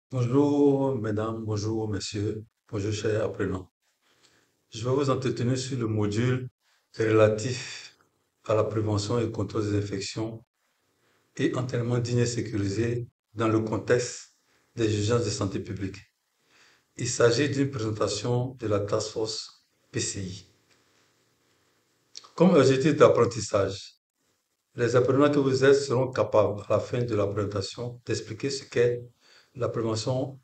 Bonjour mesdames, bonjour messieurs, bonjour chers apprenants. Je vais vous entretenir sur le module relatif à la prévention et contrôle des infections et entraînement digne et sécurisé dans le contexte des urgences de santé publique. Il s'agit d'une présentation de la Task Force PCI. Comme objectif d'apprentissage, les apprenants que vous êtes seront capables à la fin de la présentation d'expliquer ce qu'est la prévention,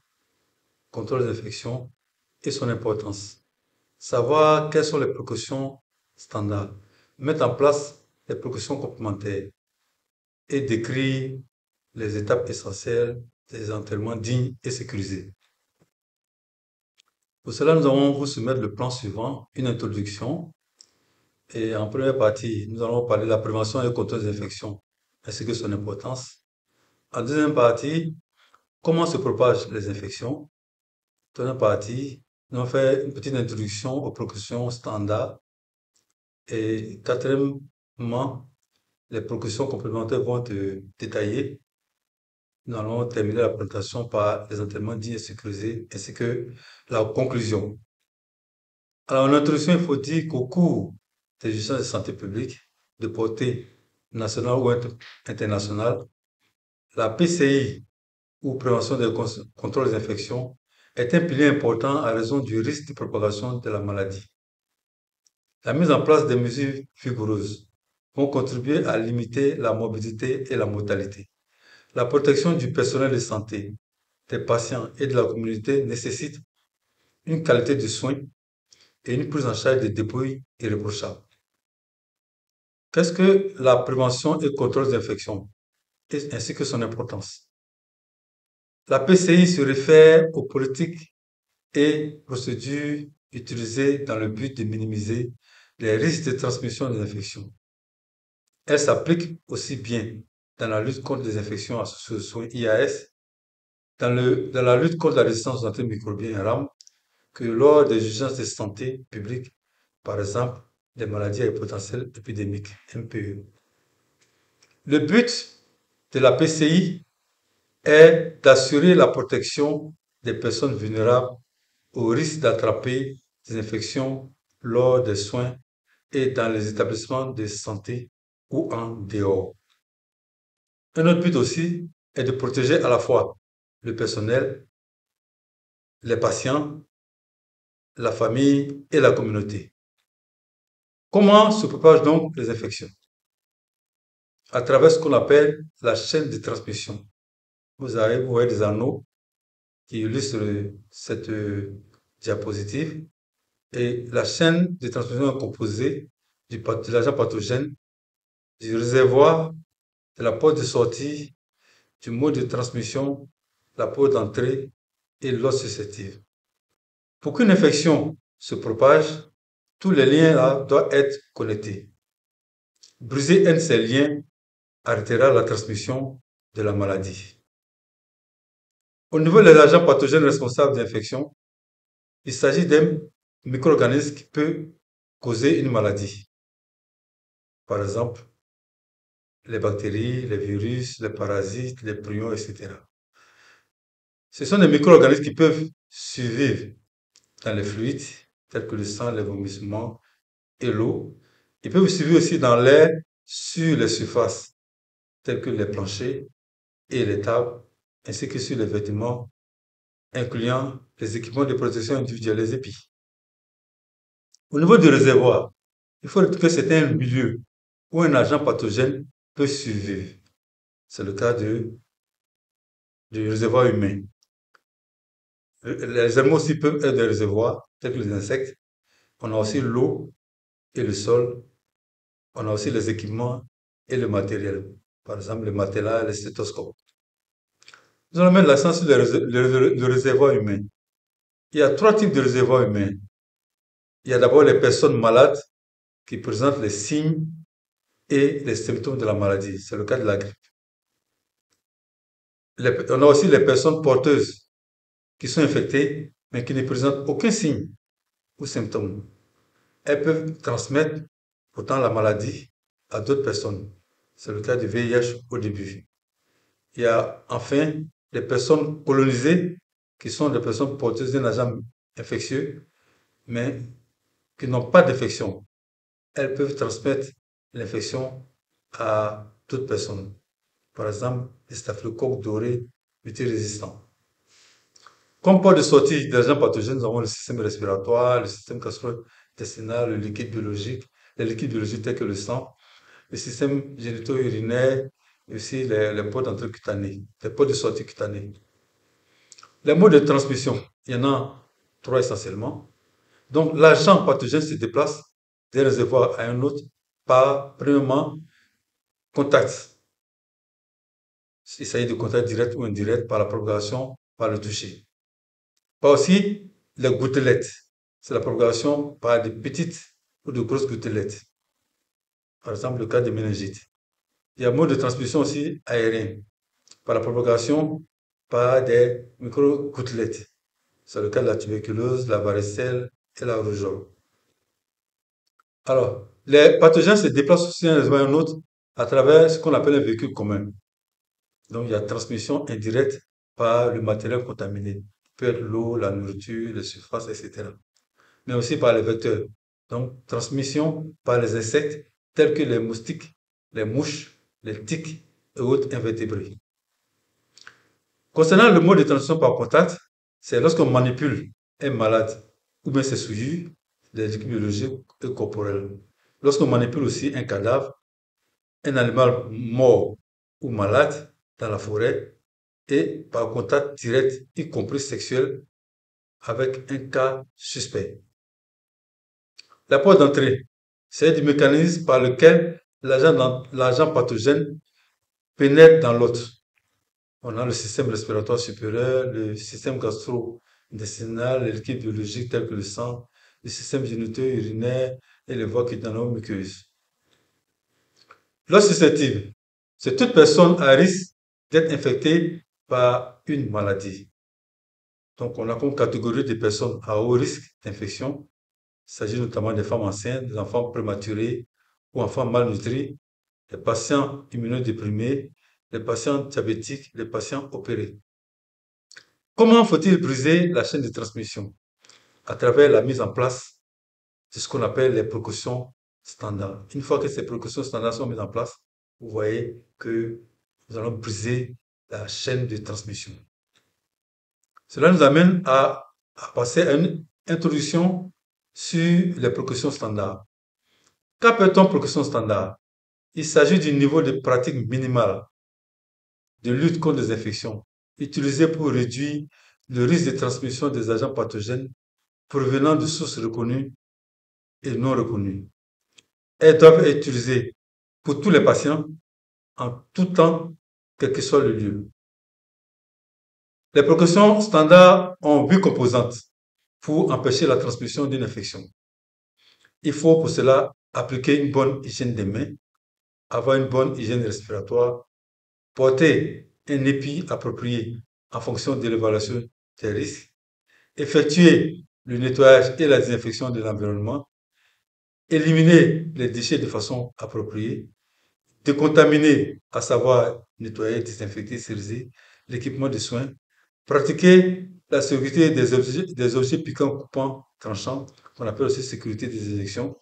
contrôle des infections et son importance. Savoir quelles sont les précautions standards, mettre en place les précautions complémentaires et décrire les étapes essentielles des enterrements dignes et sécurisés. Pour cela, nous allons vous soumettre le plan suivant, une introduction. Et en première partie, nous allons parler de la prévention et le contrôle des infections, ainsi que son importance. En deuxième partie, comment se propagent les infections. Troisième partie, nous allons faire une petite introduction aux précautions standards. Et quatrièmement, les précautions complémentaires vont être détaillées. Nous allons terminer la présentation par les entraînements dits et sécurisés ainsi que la conclusion. Alors, en introduction, il faut dire qu'au cours des urgences de santé publique de portée nationale ou internationale, la PCI ou prévention des contrôles des infections est un pilier important à raison du risque de propagation de la maladie. La mise en place des mesures vigoureuses vont contribuer à limiter la morbidité et la mortalité. La protection du personnel de santé, des patients et de la communauté nécessite une qualité de soins et une prise en charge des dépôts irréprochables. Qu'est-ce que la prévention et le contrôle des infections ainsi que son importance? La PCI se réfère aux politiques et procédures utilisées dans le but de minimiser les risques de transmission des infections. Elle s'applique aussi bien dans la lutte contre les infections associées aux soins IAS, dans la lutte contre la résistance aux antimicrobiens RAM, que lors des urgences de santé publique, par exemple des maladies à potentiel épidémique, MPE. Le but de la PCI est d'assurer la protection des personnes vulnérables au risque d'attraper des infections lors des soins et dans les établissements de santé ou en dehors. Un autre but aussi est de protéger à la fois le personnel, les patients, la famille et la communauté. Comment se propagent donc les infections? À travers ce qu'on appelle la chaîne de transmission. Vous voyez des anneaux qui illustrent cette diapositive. Et la chaîne de transmission est composée de l'agent pathogène, du réservoir, de la porte de sortie, du mode de transmission, la porte d'entrée et l'os susceptible. Pour qu'une infection se propage, tous les liens là doivent être connectés. Briser un de ces liens arrêtera la transmission de la maladie. Au niveau des agents pathogènes responsables d'infection, il s'agit d'un micro-organisme qui peut causer une maladie. Par exemple, les bactéries, les virus, les parasites, les prions, etc. Ce sont des micro-organismes qui peuvent survivre dans les fluides, tels que le sang, les vomissements et l'eau. Ils peuvent survivre aussi dans l'air sur les surfaces, telles que les planchers et les tables, ainsi que sur les vêtements, incluant les équipements de protection individuelle, les EPI. Au niveau du réservoir, il faut que c'est un milieu où un agent pathogène peut survivre. C'est le cas du réservoir humain. Les animaux aussi peuvent être des réservoirs, tels que les insectes. On a aussi l'eau et le sol. On a aussi les équipements et le matériel. Par exemple, le matelas, les stéthoscopes. Nous allons mettre l'accent sur le réservoir humain. Il y a trois types de réservoirs humains. Il y a d'abord les personnes malades qui présentent les signes et les symptômes de la maladie. C'est le cas de la grippe. On a aussi les personnes porteuses qui sont infectées mais qui ne présentent aucun signe ou symptôme. Elles peuvent transmettre pourtant la maladie à d'autres personnes. C'est le cas du VIH au début. Il y a enfin les personnes colonisées, qui sont des personnes porteuses d'un agent infectieux, mais qui n'ont pas d'infection. Elles peuvent transmettre l'infection à toute personne. Par exemple, les staphylocoques dorés multirésistants. Comme port de sortie des agents pathogènes, nous avons le système respiratoire, le système gastro-intestinal, le liquide biologique, les liquides biologiques tels que le sang, le système génito-urinaire et aussi les ports d'entrée cutanés, les ports de sortie cutanés. Les modes de transmission, il y en a trois essentiellement. Donc, l'agent pathogène se déplace d'un réservoir à un autre par, premièrement, contact. Il s'agit de contact direct ou indirect par la propagation par le toucher. Par aussi les gouttelettes. C'est la propagation par des petites ou de grosses gouttelettes. Par exemple, le cas des méningites. Il y a un mode de transmission aussi aérien, par la propagation par des micro-gouttelettes. C'est le cas de la tuberculose, la varicelle et la rougeole. Alors, les pathogènes se déplacent aussi d'un réservoir à un autre à travers ce qu'on appelle un véhicule commun. Donc, il y a transmission indirecte par le matériel contaminé. Ça peut être l'eau, la nourriture, les surfaces, etc. Mais aussi par les vecteurs. Donc, transmission par les insectes tels que les moustiques, les mouches, les tiques et autres invertébrés. Concernant le mode de transmission par contact, c'est lorsqu'on manipule un malade ou bien ses souillures, les liquides biologiques et corporels. Lorsqu'on manipule aussi un cadavre, un animal mort ou malade dans la forêt et par contact direct, y compris sexuel, avec un cas suspect. La porte d'entrée, c'est du mécanisme par lequel l'agent pathogène pénètre dans l'autre. On a le système respiratoire supérieur, le système gastro-intestinal, les liquides biologiques tels que le sang, le système génito-urinaire et les voies cutano-muqueuses. L'os susceptible, c'est toute personne à risque d'être infectée par une maladie. Donc, on a comme catégorie de personnes à haut risque d'infection. Il s'agit notamment des femmes enceintes, des enfants prématurés ou enfants malnutris, les patients immunodéprimés, les patients diabétiques, les patients opérés. Comment faut-il briser la chaîne de transmission? À travers la mise en place de ce qu'on appelle les précautions standards. Une fois que ces précautions standards sont mises en place, vous voyez que nous allons briser la chaîne de transmission. Cela nous amène à passer à une introduction sur les précautions standards. Qu'appelle-t-on précaution standard? Il s'agit du niveau de pratique minimale de lutte contre les infections, utilisé pour réduire le risque de transmission des agents pathogènes provenant de sources reconnues et non reconnues. Elles doivent être utilisées pour tous les patients, en tout temps, quel que soit le lieu. Les précautions standards ont 8 composantes pour empêcher la transmission d'une infection. Il faut pour cela appliquer une bonne hygiène des mains, avoir une bonne hygiène respiratoire, porter un épi approprié en fonction de l'évaluation des risques, effectuer le nettoyage et la désinfection de l'environnement, éliminer les déchets de façon appropriée, décontaminer, à savoir nettoyer, désinfecter, stériliser l'équipement de soins, pratiquer la sécurité des objets piquants, coupants, tranchants, qu'on appelle aussi sécurité des éjections,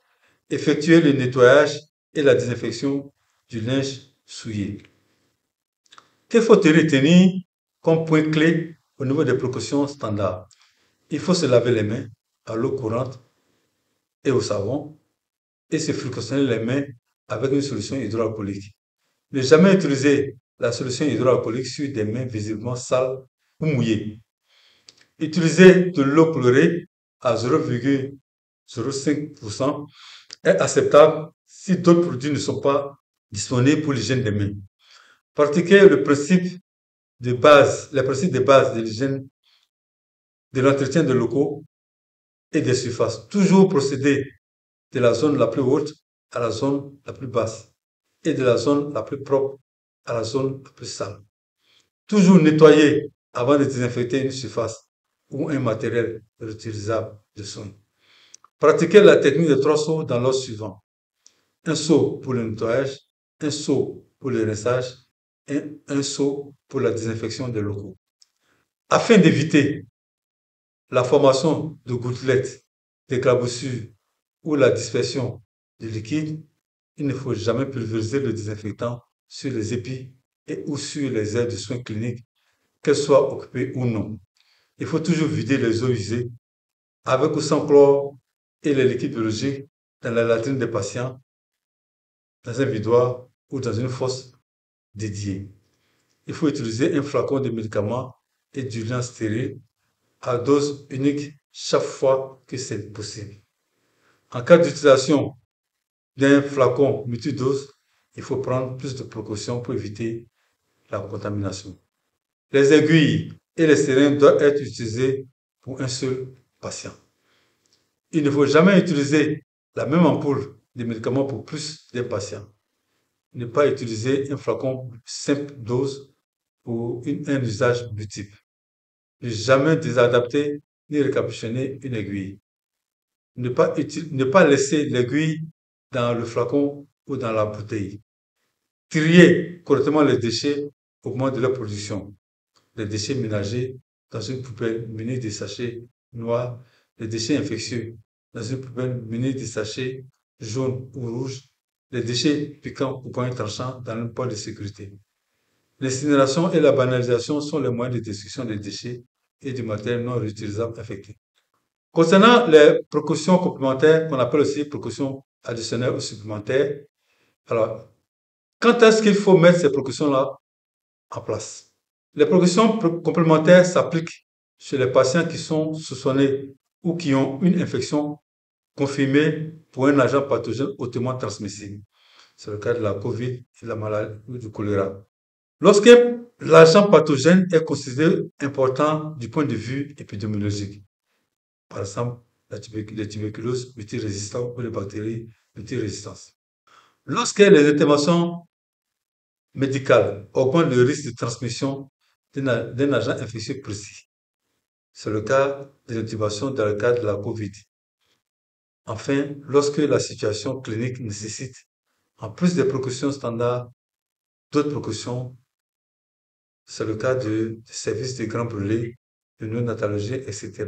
effectuer le nettoyage et la désinfection du linge souillé. Qu'il faut-il retenir comme point clé au niveau des précautions standards? Il faut se laver les mains à l'eau courante et au savon et se frictionner les mains avec une solution hydroalcoolique. Ne jamais utiliser la solution hydroalcoolique sur des mains visiblement sales ou mouillées. Utiliser de l'eau chlorée à 0,05% est acceptable si d'autres produits ne sont pas disponibles pour l'hygiène des mains. Pratiquer le principe de base, les principes de base de l'hygiène, de l'entretien des locaux et des surfaces. Toujours procéder de la zone la plus haute à la zone la plus basse et de la zone la plus propre à la zone la plus sale. Toujours nettoyer avant de désinfecter une surface ou un matériel réutilisable de soins. Pratiquer la technique de 3 seaux dans l'ordre suivant. Un seau pour le nettoyage, un seau pour le rinçage et un seau pour la désinfection des locaux. Afin d'éviter la formation de gouttelettes, d'éclaboussures ou la dispersion du liquide, il ne faut jamais pulvériser le désinfectant sur les épis et ou sur les aires de soins cliniques, qu'elles soient occupées ou non. Il faut toujours vider les eaux usées avec ou sans chlore et les liquides biologiques dans la latrine des patients, dans un vidoir ou dans une fosse dédiée. Il faut utiliser un flacon de médicaments et du lin stérile à dose unique chaque fois que c'est possible. En cas d'utilisation d'un flacon multidose, il faut prendre plus de précautions pour éviter la contamination. Les aiguilles et les seringues doivent être utilisées pour un seul patient. Il ne faut jamais utiliser la même ampoule de médicaments pour plus d'un patient. Ne pas utiliser un flacon simple dose pour un usage multiple. Ne jamais désadapter ni récapuchonner une aiguille. Ne pas laisser l'aiguille dans le flacon ou dans la bouteille. Trier correctement les déchets au moment de leur production. Les déchets ménagers dans une poubelle munie de sachets noirs, les déchets infectieux dans une poubelle munie de sachets jaunes ou rouges, les déchets piquants ou points tranchants dans une poêle de sécurité. L'incinération et la banalisation sont les moyens de destruction des déchets et du matériel non réutilisable affecté. Concernant les précautions complémentaires, qu'on appelle aussi précautions additionnelles ou supplémentaires, alors, quand est-ce qu'il faut mettre ces précautions-là en place? Les précautions complémentaires s'appliquent chez les patients qui sont soupçonnés ou qui ont une infection confirmée pour un agent pathogène hautement transmissible. C'est le cas de la COVID et de la maladie du choléra. Lorsque l'agent pathogène est considéré important du point de vue épidémiologique, par exemple la tuberculose multirésistante ou les bactéries multirésistantes. Lorsque les interventions médicales augmentent le risque de transmission d'un agent infectieux précis, c'est le cas de l'intubation dans le cas de la COVID. Enfin, lorsque la situation clinique nécessite, en plus des précautions standards, d'autres précautions, c'est le cas de services de grands brûlés, de néonatologie, etc.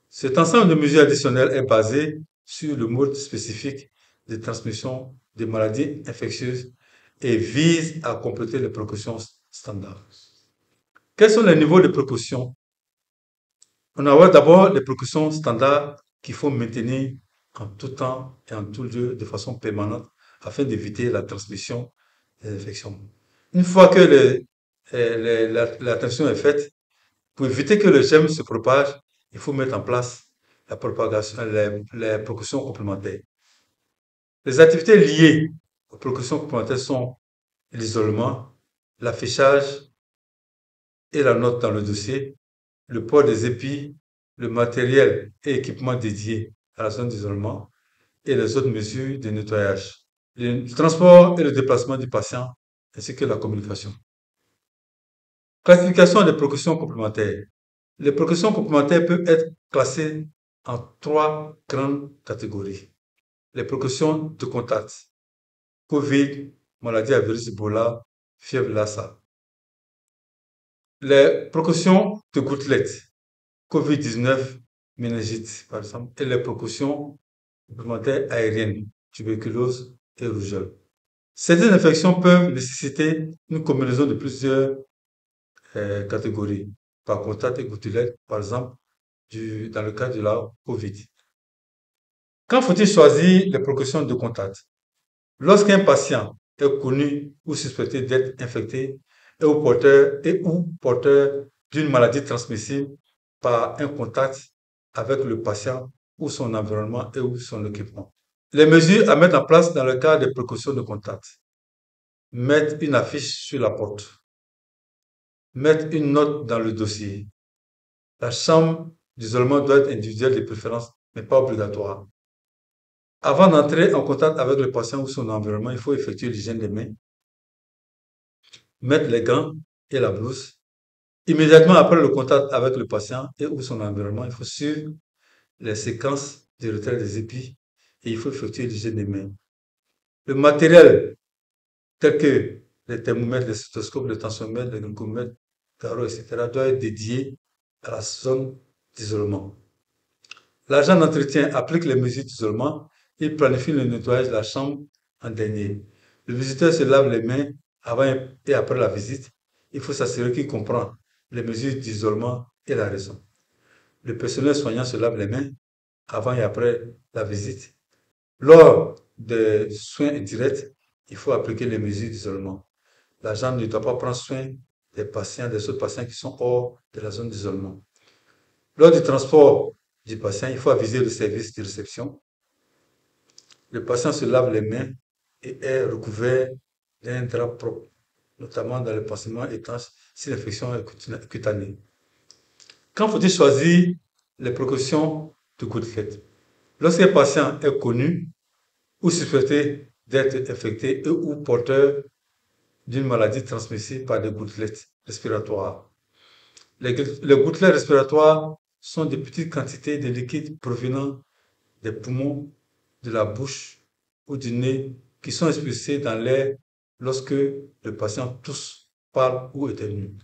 Cet ensemble de mesures additionnelles est basé sur le mode spécifique de transmission des maladies infectieuses et vise à compléter les précautions standards. Quels sont les niveaux de précaution? On a d'abord les précautions standards qu'il faut maintenir en tout temps et en tout lieu de façon permanente afin d'éviter la transmission des infections. Une fois que la transmission est faite, pour éviter que le germe se propage, il faut mettre en place la propagation, les précautions complémentaires. Les activités liées aux précautions complémentaires sont l'isolement, l'affichage et la note dans le dossier, le port des épis, le matériel et équipement dédié à la zone d'isolement et les autres mesures de nettoyage, le transport et le déplacement du patient ainsi que la communication. Classification des précautions complémentaires. Les précautions complémentaires peuvent être classées en trois grandes catégories. Les précautions de contact. Covid, maladie à virus Ebola, fièvre Lassa. Les précautions de gouttelettes. Covid-19, méningite, par exemple. Et les précautions complémentaires aériennes, tuberculose et rougeole. Certaines infections peuvent nécessiter une combinaison de plusieurs catégories. Par contact et gouttelettes, par exemple, dans le cas de la COVID. Quand faut-il choisir les précautions de contact? Lorsqu'un patient est connu ou suspecté d'être infecté ou porteur d'une maladie transmissible par un contact avec le patient ou son environnement et ou son équipement. Les mesures à mettre en place dans le cas des précautions de contact. Mettre une affiche sur la porte. Mettre une note dans le dossier. La chambre d'isolement doit être individuelle de préférence, mais pas obligatoire. Avant d'entrer en contact avec le patient ou son environnement, il faut effectuer l'hygiène des mains, mettre les gants et la blouse. Immédiatement après le contact avec le patient et ou son environnement, il faut suivre les séquences de retrait des épis et il faut effectuer l'hygiène des mains. Le matériel tel que les thermomètres, les stéthoscopes, les tensiomètres, les glucomètres carreaux, etc., doit être dédié à la zone d'isolement. L'agent d'entretien applique les mesures d'isolement et planifie le nettoyage de la chambre en dernier. Le visiteur se lave les mains avant et après la visite. Il faut s'assurer qu'il comprend les mesures d'isolement et la raison. Le personnel soignant se lave les mains avant et après la visite. Lors des soins indirects, il faut appliquer les mesures d'isolement. L'agent ne doit pas prendre soin des autres patients qui sont hors de la zone d'isolement. Lors du transport du patient, il faut aviser le service de réception. Le patient se lave les mains et est recouvert d'un drap propre, notamment dans le pansement étanche si l'infection est cutanée. Quand faut-il choisir les précautions de gouttelette? Lorsqu'un patient est connu ou suspecté d'être infecté et ou porteur d'une maladie transmissible par des gouttelettes respiratoires. Les gouttelettes respiratoires sont de petites quantités de liquide provenant des poumons, de la bouche ou du nez qui sont expulsés dans l'air lorsque le patient tousse, parle ou éternue.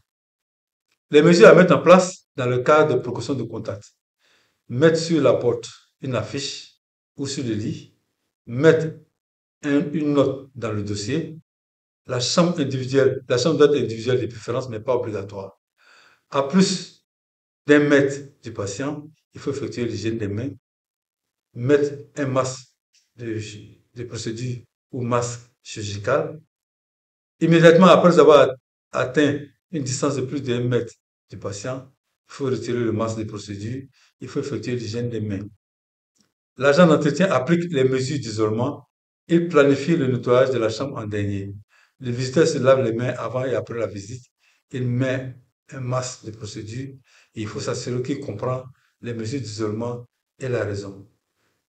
Les mesures à mettre en place dans le cas de précaution de contact. Mettre sur la porte une affiche ou sur le lit. Mettre une note dans le dossier. La chambre doit être individuelle de préférence, mais pas obligatoire. À plus d'1 mètre du patient, il faut effectuer l'hygiène des mains, mettre un masque de procédure ou masque chirurgical. Immédiatement après avoir atteint une distance de plus d'1 mètre du patient, il faut retirer le masque de procédure, il faut effectuer l'hygiène des mains. L'agent d'entretien applique les mesures d'isolement, il planifie le nettoyage de la chambre en dernier. Le visiteur se lave les mains avant et après la visite, il met un masque de procédure et il faut s'assurer qu'il comprend les mesures d'isolement et la raison.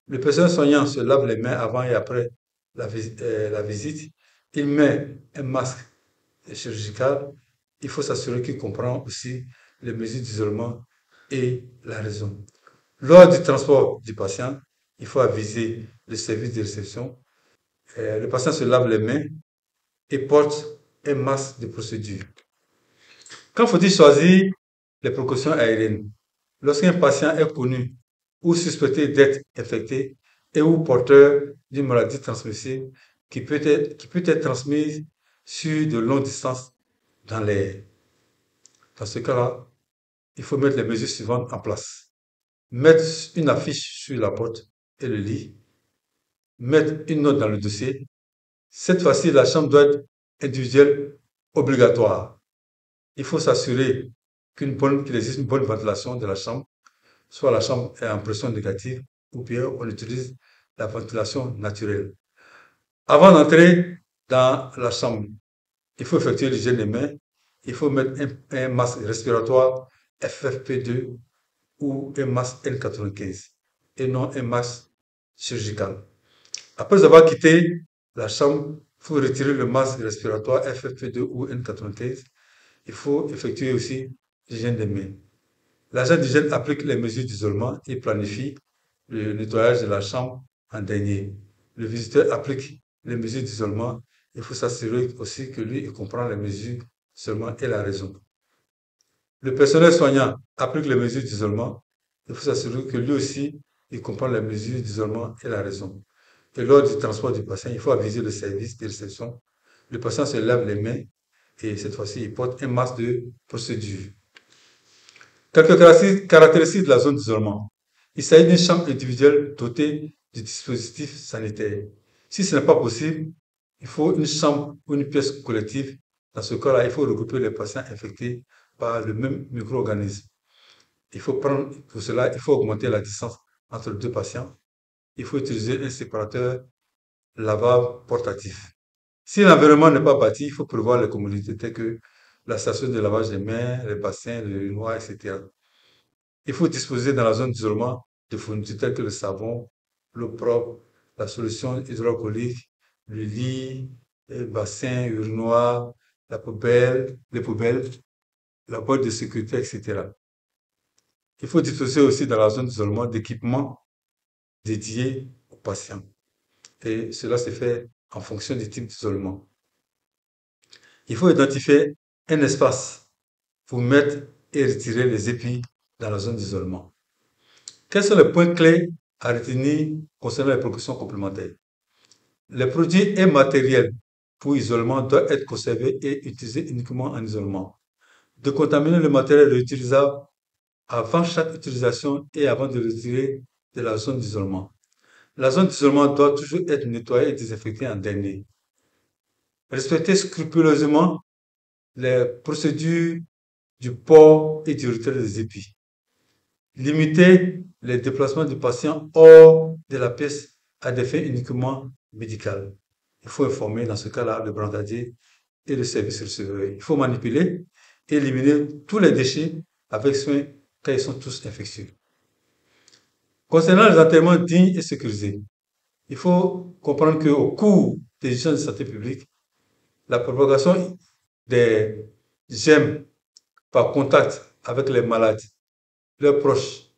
Le personnel soignant se lave les mains avant et après la visite, il met un masque chirurgical, il faut s'assurer qu'il comprend aussi les mesures d'isolement et la raison. Lors du transport du patient, il faut aviser le service de réception. Le patient se lave les mains et porte un masque de procédure. Quand faut-il choisir les précautions aériennes? Lorsqu'un patient est connu ou suspecté d'être infecté et ou porteur d'une maladie transmissible qui peut être transmise sur de longues distances dans l'air. Dans ce cas-là, il faut mettre les mesures suivantes en place. Mettre une affiche sur la porte et le lit. Mettre une note dans le dossier. Cette fois-ci, la chambre doit être individuelle obligatoire. Il faut s'assurer qu'il existe une bonne ventilation de la chambre. Soit la chambre est en pression négative ou bien on utilise la ventilation naturelle. Avant d'entrer dans la chambre, il faut effectuer l'hygiène des mains. Il faut mettre un masque respiratoire FFP2 ou un masque N95 et non un masque chirurgical. Après avoir quitté la chambre, il faut retirer le masque respiratoire FFP2 ou N95. Il faut effectuer aussi l'hygiène des mains. L'agent d'hygiène applique les mesures d'isolement et planifie le nettoyage de la chambre en dernier. Le visiteur applique les mesures d'isolement. Il faut s'assurer aussi que lui, il comprend les mesures d'isolement et la raison. Le personnel soignant applique les mesures d'isolement. Il faut s'assurer que lui aussi, il comprend les mesures d'isolement et la raison. Et lors du transport du patient, il faut aviser le service de réception. Le patient se lave les mains et cette fois-ci, il porte un masque de procédure. Quelques caractéristiques de la zone d'isolement. Il s'agit d'une chambre individuelle dotée de dispositifs sanitaires. Si ce n'est pas possible, il faut une chambre ou une pièce collective. Dans ce cas-là, il faut regrouper les patients infectés par le même micro-organisme. Pour cela, il faut augmenter la distance entre deux patients. Il faut utiliser un séparateur lavable portatif. Si l'environnement n'est pas bâti, il faut prévoir les commodités telles que la station de lavage des mains, les bassins, le noir, etc. Il faut disposer dans la zone d'isolement de fournitures telles que le savon, l'eau propre, la solution hydroalcoolique, le lit, le bassin, urinoir, les poubelles, la boîte de sécurité, etc. Il faut disposer aussi dans la zone d'isolement d'équipements dédiés aux patients. Et cela se fait en fonction du type d'isolement. Il faut identifier un espace pour mettre et retirer les épis dans la zone d'isolement. Quels sont les points clés à retenir concernant les précautions complémentaires? Les produits et matériels pour isolement doivent être conservés et utilisés uniquement en isolement. Décontaminer le matériel réutilisable avant chaque utilisation et avant de le retirer de la zone d'isolement. La zone d'isolement doit toujours être nettoyée et désinfectée en dernier. Respecter scrupuleusement les procédures du port et du retrait des épis. Limiter les déplacements du patient hors de la pièce à des fins uniquement médicales. Il faut informer dans ce cas-là le brigadier et le service receveur. Il faut manipuler et éliminer tous les déchets avec soin car ils sont tous infectieux. Concernant les enterrements dignes et sécurisés, il faut comprendre qu'au cours des gestions de santé publique, la propagation des germes par contact avec les malades, leurs proches,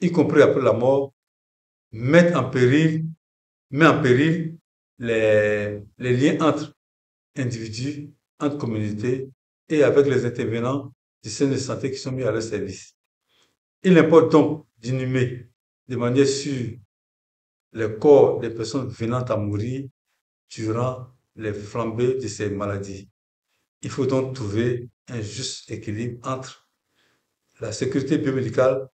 y compris après la mort, met en péril les liens entre individus, entre communautés et avec les intervenants du système de santé qui sont mis à leur service. Il importe donc d'inhumer de manière sûre les corps des personnes venant à mourir durant les flambées de ces maladies. Il faut donc trouver un juste équilibre entre la sécurité biomédicale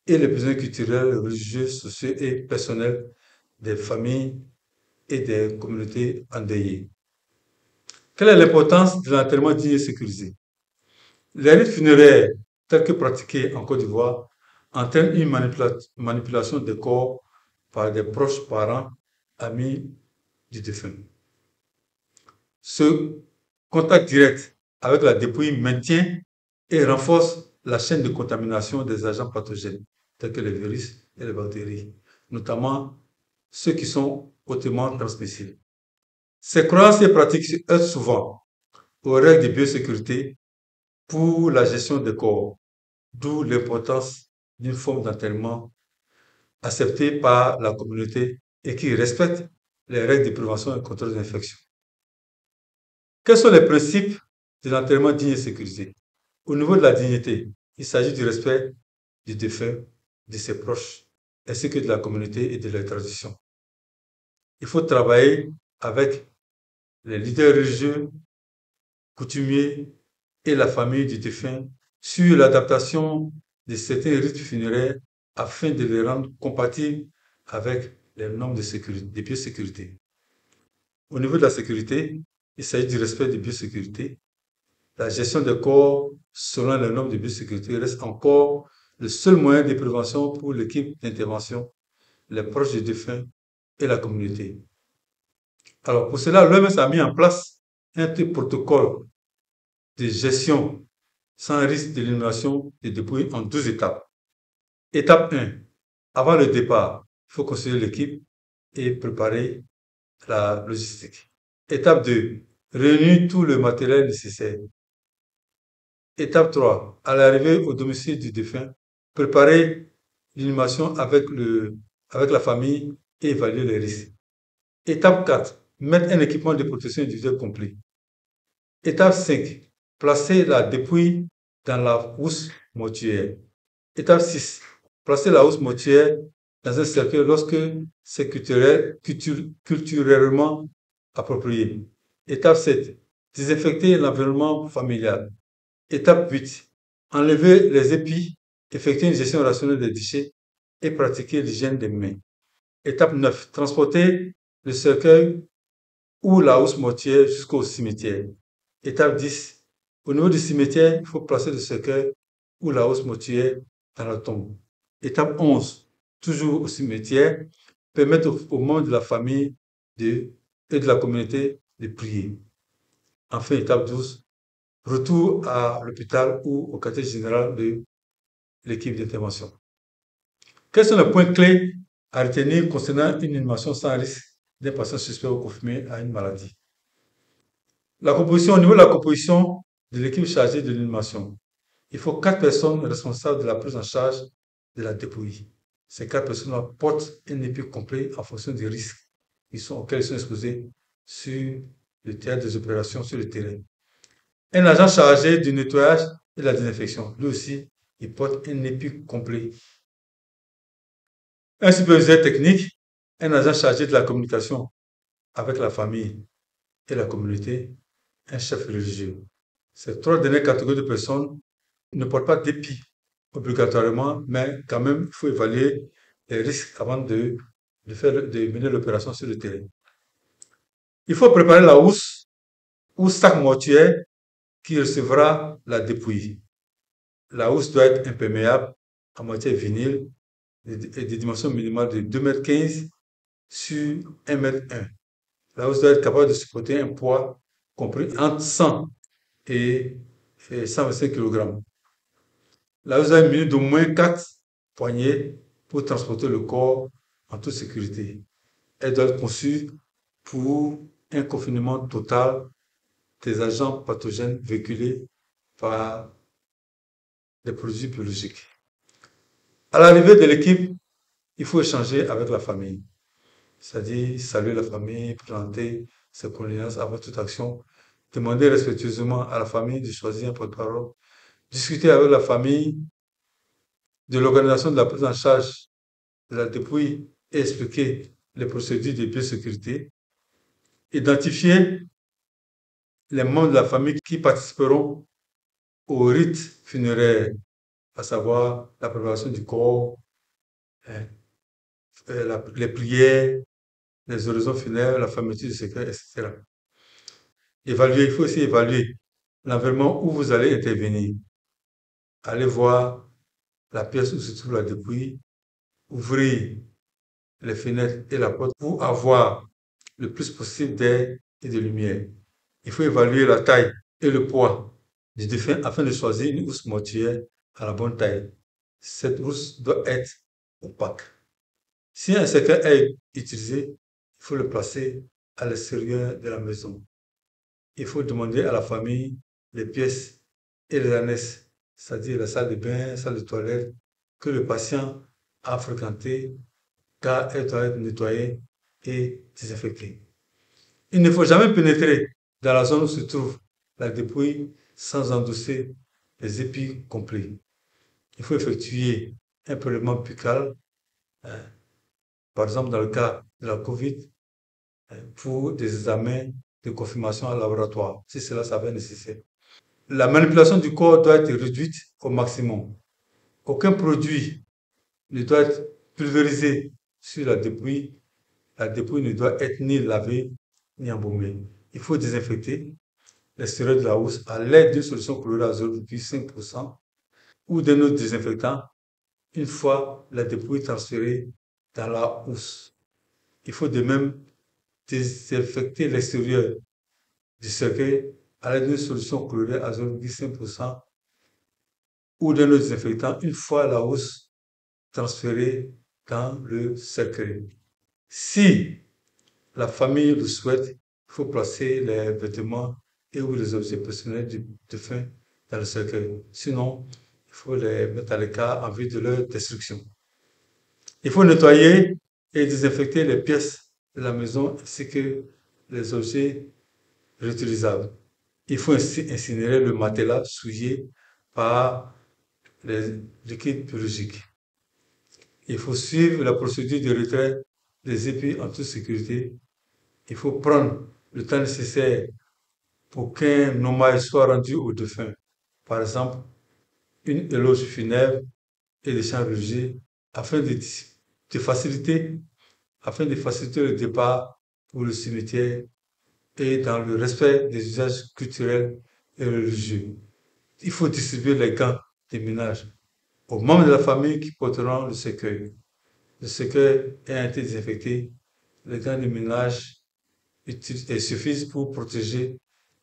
et les besoins culturels, religieux, sociaux et personnels des familles et des communautés endeuillées. Quelle est l'importance de l'enterrement digne et sécurisé? Les rites funéraires tels que pratiqués en Côte d'Ivoire entraînent une manipulation des corps par des proches parents, amis du défunt. Ce contact direct avec la dépouille maintient et renforce la chaîne de contamination des agents pathogènes, tels que les virus et les bactéries, notamment ceux qui sont hautement transmissibles. Ces croyances et pratiques se heurtent souvent aux règles de biosécurité pour la gestion des corps, d'où l'importance d'une forme d'enterrement acceptée par la communauté et qui respecte les règles de prévention et contrôle des infections. Quels sont les principes de l'enterrement digne et sécurisé? Au niveau de la dignité, il s'agit du respect du défunt, de ses proches, ainsi que de la communauté et de la tradition. Il faut travailler avec les leaders religieux, coutumiers et la famille du défunt sur l'adaptation de certains rites funéraires afin de les rendre compatibles avec les normes de sécurité, de biosécurité. Au niveau de la sécurité, il s'agit du respect de biosécurité. La gestion des corps selon les normes de biosécurité reste encore le seul moyen de prévention pour l'équipe d'intervention, les proches du défunt et la communauté. Alors pour cela, l'OMS a mis en place un protocole de gestion sans risque d'élimination des dépouilles en 12 étapes. Étape 1. Avant le départ, il faut constituer l'équipe et préparer la logistique. Étape 2. Réunir tout le matériel nécessaire. Étape 3. À l'arrivée au domicile du défunt, préparer l'inhumation avec la famille et évaluer les risques. Étape 4. Mettre un équipement de protection individuelle complet. Étape 5. Placer la dépouille dans la housse mortuaire. Étape 6. Placer la housse mortuaire dans un cercueil lorsque c'est culturellement approprié. Étape 7. Désinfecter l'environnement familial. Étape 8. Enlever les épis, effectuer une gestion rationnelle des déchets et pratiquer l'hygiène des mains. Étape 9. Transporter le cercueil ou la housse mortuaire jusqu'au cimetière. Étape 10. Au niveau du cimetière, il faut placer le cercueil ou la housse mortuaire dans la tombe. Étape 11. Toujours au cimetière, permettre aux membres de la famille et de la communauté de prier. Enfin, étape 12. Retour à l'hôpital ou au quartier général de l'équipe d'intervention. Quels sont les points clés à retenir concernant une inhumation sans risque d'un patient suspect ou confirmé à une maladie? La composition, au niveau de la composition de l'équipe chargée de l'inhumation, il faut 4 personnes responsables de la prise en charge de la dépouille. Ces 4 personnes portent un épi complet en fonction des risques auxquels ils sont exposés sur le théâtre des opérations, sur le terrain. Un agent chargé du nettoyage et la désinfection. Lui aussi, il porte un épi complet. Un superviseur technique, un agent chargé de la communication avec la famille et la communauté, un chef religieux. Ces trois dernières catégories de personnes ne portent pas d'épi obligatoirement, mais quand même, il faut évaluer les risques avant de mener l'opération sur le terrain. Il faut préparer la housse ou sac mortuaire qui recevra la dépouille. La housse doit être imperméable en matière vinyle et des dimensions minimales de 2,15 m sur 1,1 m. La housse doit être capable de supporter un poids compris entre 100 et 125 kg. La housse doit être munie d'au moins 4 poignées pour transporter le corps en toute sécurité. Elle doit être conçue pour un confinement total des agents pathogènes véhiculés par des produits biologiques. À l'arrivée de l'équipe, il faut échanger avec la famille, c'est-à-dire saluer la famille, présenter ses condoléances avant toute action, demander respectueusement à la famille de choisir un porte-parole, discuter avec la famille de l'organisation de la prise en charge de la dépouille et expliquer les procédures de biosécurité, identifier les membres de la famille qui participeront au rite funéraire, à savoir la préparation du corps, hein, les prières, les oraisons funèbres, la fermeture du secret, etc. Évaluer, il faut aussi évaluer l'environnement où vous allez intervenir. Allez voir la pièce où se trouve la dépouille, ouvrir les fenêtres et la porte pour avoir le plus possible d'air et de lumière. Il faut évaluer la taille et le poids du défunt afin de choisir une housse mortuaire à la bonne taille. Cette housse doit être opaque. Si un cercueil est utilisé, il faut le placer à l'extérieur de la maison. Il faut demander à la famille les pièces et les annexes, c'est-à-dire la salle de bain, la salle de toilette, que le patient a fréquenté, car elle doit être nettoyée et désinfectée. Il ne faut jamais pénétrer dans la zone où se trouve la dépouille sans endosser les épis complets. Il faut effectuer un prélèvement buccal, hein, par exemple dans le cas de la COVID, pour des examens de confirmation en laboratoire, si cela s'avère nécessaire. La manipulation du corps doit être réduite au maximum. Aucun produit ne doit être pulvérisé sur la dépouille. La dépouille ne doit être ni lavée ni embaumée. Il faut désinfecter l'extérieur de la housse à l'aide d'une solution chlorée à 0,5% ou d'un autre désinfectant une fois la dépouille transférée dans la housse. Il faut de même désinfecter l'extérieur du cercueil à l'aide d'une solution chlorée à 0,5% ou d'un autre désinfectant une fois la housse transférée dans le cercueil. Si la famille le souhaite, il faut placer les vêtements et ou les objets personnels du défunt dans le cercueil. Sinon, il faut les mettre à l'écart en vue de leur destruction. Il faut nettoyer et désinfecter les pièces de la maison ainsi que les objets réutilisables. Il faut incinérer le matelas souillé par les liquides biologiques. Il faut suivre la procédure de retrait des épis en toute sécurité. Il faut prendre le temps nécessaire pour qu'un hommage soit rendu au défunt. Par exemple, une éloge funèbre et des chants religieux afin de faciliter, afin de faciliter le départ pour le cimetière et dans le respect des usages culturels et religieux. Il faut distribuer les gants de ménage aux membres de la famille qui porteront le cercueil. Le cercueil ayant été désinfecté, les gants de ménage suffisent pour protéger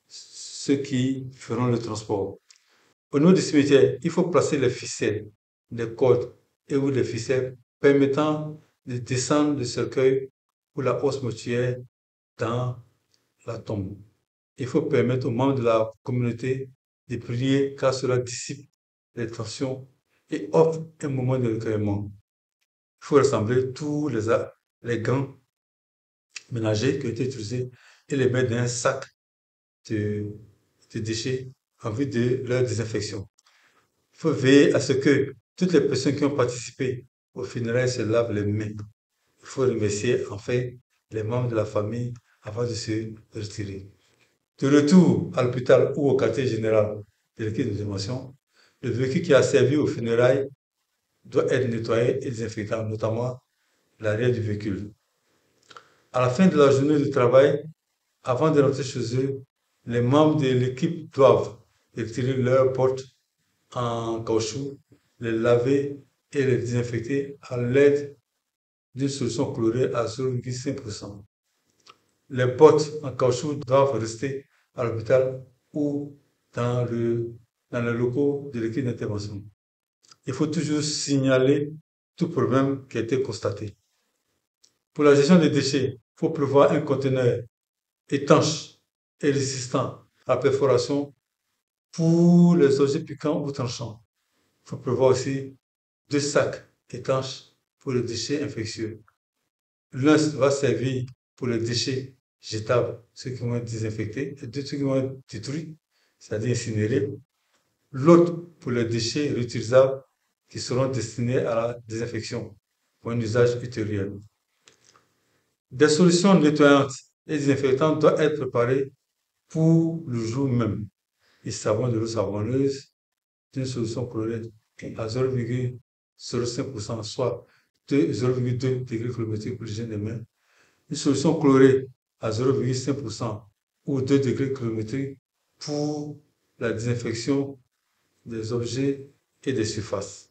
ceux qui feront le transport. Au niveau du cimetière, il faut placer les ficelles, les cordes et ou les ficelles permettant de descendre le cercueil ou la hausse mortuaire dans la tombe. Il faut permettre aux membres de la communauté de prier car cela dissipe les tensions et offre un moment de recueillement. Il faut rassembler tous les gants ménagers qui ont été utilisés et les mettre dans un sac de déchets en vue de leur désinfection. Il faut veiller à ce que toutes les personnes qui ont participé aux funérailles se lavent les mains. Il faut remercier en fait les membres de la famille avant de se retirer. De retour à l'hôpital ou au quartier général de l'équipe de démolition, le véhicule qui a servi aux funérailles doit être nettoyé et désinfecté, notamment l'arrière du véhicule. À la fin de la journée de travail, avant de rentrer chez eux, les membres de l'équipe doivent retirer leurs portes en caoutchouc, les laver et les désinfecter à l'aide d'une solution chlorée à 0,5%. Les bottes en caoutchouc doivent rester à l'hôpital ou dans les locaux de l'équipe d'intervention. Il faut toujours signaler tout problème qui a été constaté. Pour la gestion des déchets, il faut prévoir un conteneur étanche et résistant à la perforation pour les objets piquants ou tranchants. Il faut prévoir aussi 2 sacs étanches pour les déchets infectieux. L'un va servir pour les déchets jetables, ceux qui vont être désinfectés, et ceux qui vont être détruits, c'est-à-dire incinérés. L'autre pour les déchets réutilisables qui seront destinés à la désinfection pour un usage ultérieur. Des solutions nettoyantes et désinfectantes doivent être préparées pour le jour même. Et savon de l'eau savonneuse d'une solution chlorée à 0,05%, soit 0,2 degrés chlorimétriques pour l'hygiène des mains. Une solution chlorée à 0,5% ou 2 degrés chlorimétriques pour la désinfection des objets et des surfaces.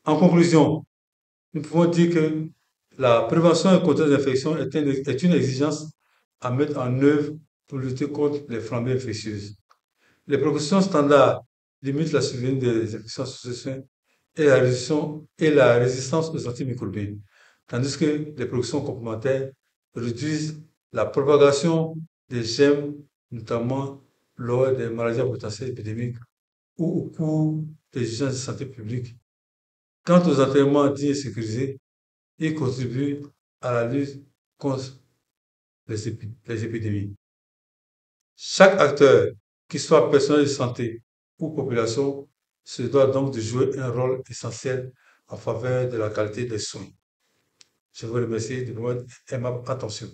En conclusion, nous pouvons dire que la prévention et contre les infections est une exigence à mettre en œuvre pour lutter contre les flambées infectieuses. Les précautions standards limitent la survenue des infections sous-jacentes et la résistance aux antimicrobiens, tandis que les précautions complémentaires réduisent la propagation des germes, notamment lors des maladies à potentiel épidémique ou au cours des urgences de santé publique. Quant aux entraînements dits et sécurisés, ils contribuent à la lutte contre les épidémies. Chaque acteur, qu'il soit personnel de santé ou population, se doit donc de jouer un rôle essentiel en faveur de la qualité des soins. Je vous remercie de votre aimable attention.